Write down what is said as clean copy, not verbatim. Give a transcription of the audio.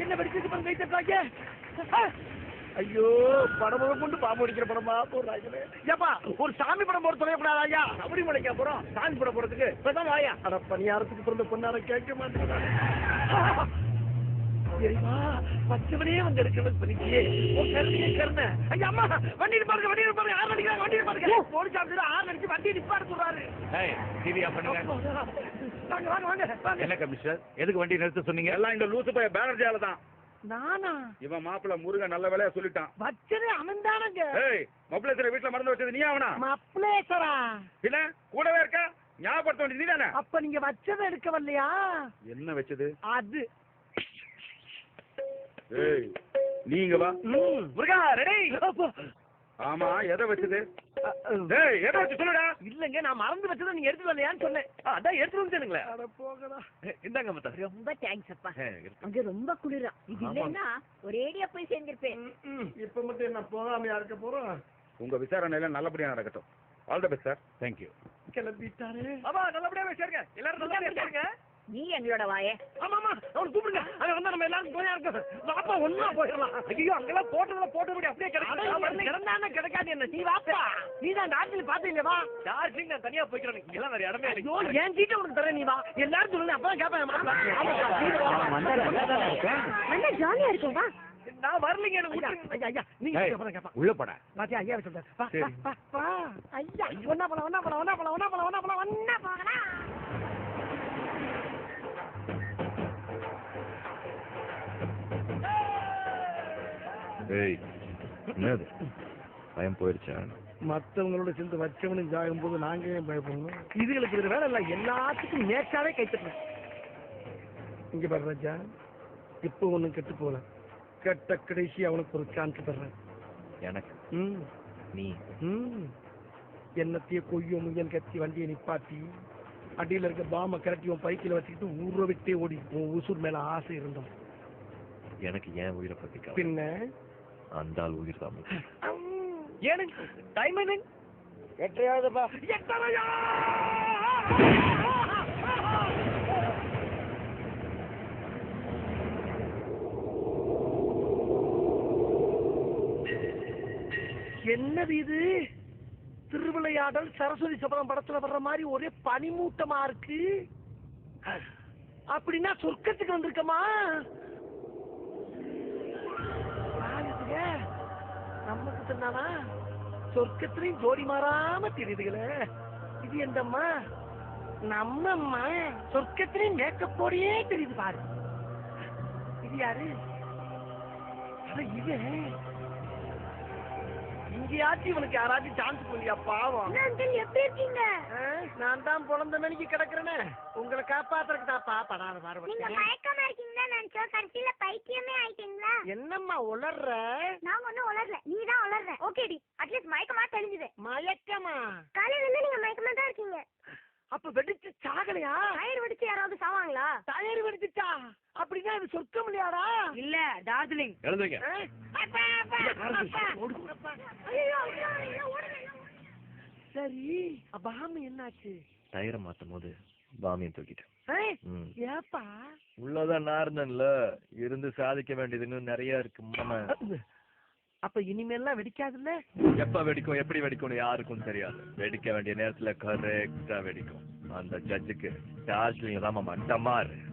என்ன படிச்சு ஐயோ படம் கொண்டு பாம்பு அடிக்கிற படமா போடுறாங்களே. ஏப்பா ஒரு சாமி படம் போட சொல்லக்கூடாது ஐயா. அப்படி முளைக்க போறோம் சாமி படம் போறதுக்கு இப்பதான் வாயா. அட பணியாரத்துக்கு பிறந்த பொண்ணார கேட்க மாட்டேங்கிறாங்க. சரிமா பச்சவனே வந்து எடுக்கிறது பண்ணிக்கியே கருணை. ஐயா அம்மா வண்டி பாருங்க ஆறு அடிக்கிறாங்க. வண்டி பாருங்க போலீஸ் ஆஃபீஸர் ஆறு அடிச்சு வண்டி நிப்பாட சொல்றாரு. என்ன கமிஷனர் எதுக்கு வண்டி நிறுத்த சொன்னீங்க? எல்லாம் இந்த லூசு பைய பேனர்ஜியால தான். நானா? இவன் மாப்பிள்ள முருகன் நல்ல வேலையா சொல்லிட்டான். வச்சது அவன் தானங்க. மப்ளேசரை வீட்டுல மறந்து வச்சது நீ அவனா? மப்ளேசரா இல்ல கூடவே இருக்கா ஞாபகப்படுத்த வேண்டியது நீ தானே. அப்ப நீங்க வச்சதை எடுக்க வரலையா? என்ன வச்சது? அது நீங்க வா முருகா ரெடி. ஆமா எதை வச்சது? எதை வச்சு சொல்லுடா. இல்லங்க நான் மறந்து வச்சதை நீங்க எடுத்து வரலையான்னு சொன்னேன். அதான் எடுத்து வந்துட்டேனுங்களே. அட போங்கடா. இந்தாங்க மத்த. ரொம்ப தேங்க்ஸ் அப்பா. அங்க ரொம்ப குளிரா. இது இல்லன்னா ஒரேடியா போய் சேர்ந்திருப்பேன். இப்ப மட்டும் என்ன போகாம இருக்க போறோம். உங்க விசாரணையில நல்லபடியா நடக்கட்டும். All the best sir. Thank you. கிளம்பிட்டாரு. ஆமா நல்லபடியா சேருங்க. எல்லாரும் நல்லபடியா சேருங்க. நீ எங்களோட வாயே. ஆமாமா அவன் கூப்பிடுங்க. அங்க வந்தா நம்ம எல்லாரும் போயா இருக்கோம். வாப்பா ஒண்ணா போயிடலாம். ஐயோ அங்கெல்லாம் போட்டோட அப்படியே கிடைக்கும். கிடந்தானே கிடைக்காது என்ன. நீ வாப்பா. நீ தான் டார்ஜிலிங் பாத்தீங்க வா. டார்ஜிலிங் நான் தனியா போய்க்கிறேன். இங்கெல்லாம் வேற இடமே இல்லை. ஐயோ என் சீட்டை உனக்கு தரேன். நீ வா. எல்லாரும் சொல்லுங்க அப்பதான் கேட்பேன். நல்லா ஜாலியா இருக்கும் வா. நான் வரலீங்க எனக்கு. ஐயா நீங்க கேப்பா. உள்ள போடா. பாத்தியா ஐயா சொல்றாரு. வா ஐயா ஒண்ணா போகலாம். என்னது பயம் போயிருச்சா? மற்றவங்களோட சேர்ந்து வச்சவனும் ஜாகும் போது நாங்க ஏன் பயப்படணும்? இதுகளுக்கு இது வேலை இல்லை. எல்லாத்துக்கும் நேச்சாவே கைத்தட்டணும். இங்க பாரு ராஜா, இப்போ ஒண்ணும் கெட்டு போல. கெட்ட கடைசி அவனுக்கு ஒரு சான்ஸ் தர்றேன். எனக்கு நீ என்னத்தைய கொய்யோ முயல் கத்தி வண்டியை நிப்பாட்டி அடியில இருக்க பாம கரட்டி உன் பைக்கில வச்சுக்கிட்டு ஊரை விட்டே ஓடி உன் உசூர் மேல ஆசை இருந்தோம். எனக்கு ஏன் உயிரை பத்தி பின்ன அந்த ஆள் உயிர் தான் ஏனுங்க டைம் என்ன எட்டையாவதுப்பா. எட்டரையா என்னது இது? திருவிளையாடல் சரஸ்வதி சபதம் படத்துல வர்ற மாதிரி ஒரே பனிமூட்டமா இருக்கு. அப்படின்னா சொர்க்கத்துக்கு வந்திருக்கமா? நமக்கு சொன்னானா சொர்க்கத்திலையும் ஜோடி மாறாம தெரியுதுங்களே. இது எந்தம்மா? நம்மம்மா சொர்க்கத்திலையும் மேக்கப்போடையே தெரியுது பாரு. இது யாரு? இது இங்கேயாச்சும் இவனுக்கு யாராச்சும் சான்ஸ் பண்ணியா? பாவம். எப்படி இருக்கீங்க? நான் தான் பிறந்த மணிக்கு கிடக்குறேனே. உங்களை காப்பாத்துறதுக்கு தாப்பா படாத பாரு. நீங்க மயக்கமா இருக்கீங்களா நினைச்சோம். கடைசியில பைத்தியமே ஆயிட்டீங்களா? என்னம்மா உளர்ற? நான் ஒன்னும் உளரல, நீ தான் உளர்ற. ஓகேடி, அட்லீஸ்ட் மயக்கமா தெரிஞ்சுது. மயக்கமா? காலையில இருந்து நீங்க மயக்கமா தான் இருக்கீங்க. அப்ப வெடிச்சு சாகலையா? டயர் வெடிச்சு யாராவது சாவாங்களா? டயர் வெடிச்சுச்சா? அப்படின்னா இது சொர்க்கம் இல்லையாடா? இல்ல டார்ஜிலிங். எழுதுங்க. சரி பாமி என்னாச்சு? டயரை மாத்தும் போது பாமியை தூக்கிட்டேன். ஏப்பா? உள்ளதான் நான் இருந்தேன்ல, இருந்து சாதிக்க வேண்டியதுன்னு நிறைய இருக்கு. அப்ப இனிமேல்லாம் வெடிக்காதுல்ல? எப்ப வெடிக்கும் எப்படி வெடிக்கும்னு யாருக்கும் தெரியாது. வெடிக்க வேண்டிய நேரத்துல கரெக்டா வெடிக்கும். அந்த ஜட்ஜுக்கு டார்ஜிலிங் தான் மட்டமா இருக்கு.